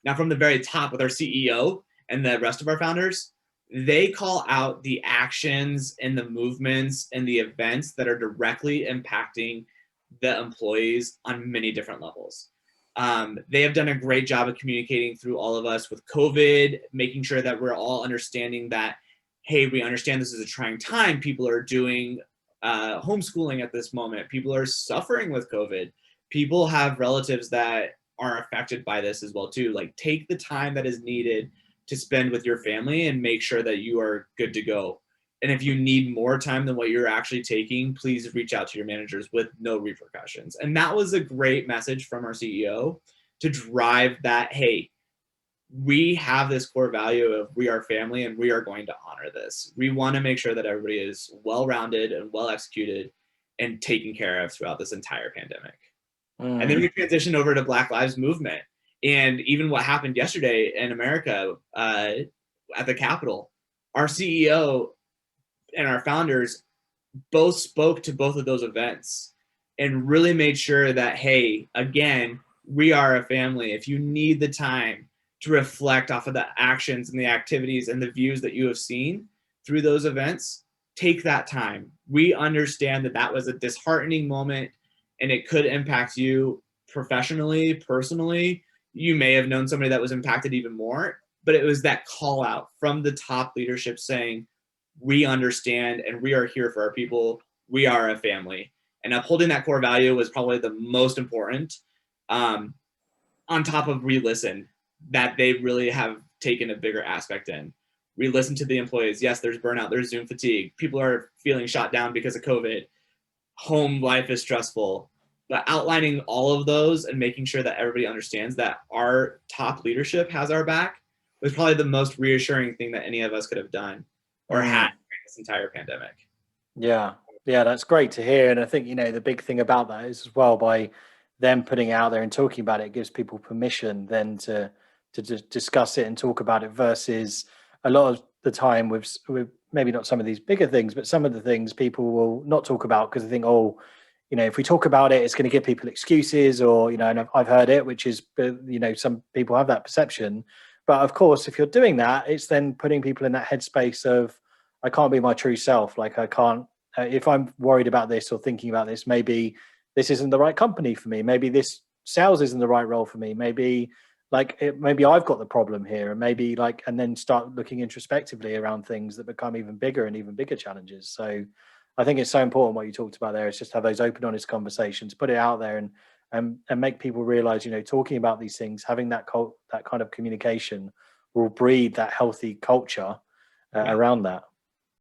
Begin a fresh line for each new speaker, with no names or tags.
Now, from the very top with our CEO and the rest of our founders, they call out the actions and the movements and the events that are directly impacting the employees on many different levels. They have done a great job of communicating through all of us with COVID, making sure that we're all understanding that, hey, we understand this is a trying time. People are doing homeschooling at this moment. People are suffering with COVID. People have relatives that are affected by this as well too. Like, take the time that is needed to spend with your family and make sure that you are good to go. And if you need more time than what you're actually taking, please reach out to your managers with no repercussions. And that was a great message from our CEO to drive that, hey, we have this core value of we are family and we are going to honor this. We want to make sure that everybody is well-rounded and well executed and taken care of throughout this entire pandemic. And then we transitioned over to Black Lives Movement. And even what happened yesterday in America at the Capitol, our CEO and our founders both spoke to both of those events and really made sure that, hey, again, we are a family. If you need the time to reflect off of the actions and the activities and the views that you have seen through those events, take that time. We understand that that was a disheartening moment and it could impact you professionally, personally. You may have known somebody that was impacted even more, but it was that call out from the top leadership saying, we understand and we are here for our people. We are a family. And upholding that core value was probably the most important, on top of re-listen, that they really have taken a bigger aspect in. Re-listen to the employees. Yes, there's burnout, there's Zoom fatigue. People are feeling shot down because of COVID. Home life is stressful. But outlining all of those and making sure that everybody understands that our top leadership has our back was probably the most reassuring thing that any of us could have done or had during this entire pandemic.
Yeah, that's great to hear. And I think, the big thing about that is as well, by them putting it out there and talking about it, it gives people permission then to discuss it and talk about it, versus a lot of the time with maybe not some of these bigger things, but some of the things people will not talk about because they think, oh, if we talk about it, it's going to give people excuses, or, and I've heard it, which is, some people have that perception. But of course, if you're doing that, it's then putting people in that headspace of, I can't be my true self. Like, I can't, if I'm worried about this or thinking about this, maybe this isn't the right company for me. Maybe this sales isn't the right role for me. Maybe maybe I've got the problem here, and maybe and then start looking introspectively around things that become even bigger and even bigger challenges. So I think it's so important what you talked about there, is just have those open, honest conversations, put it out there, and make people realize, talking about these things, having that kind of communication will breed that healthy culture around that.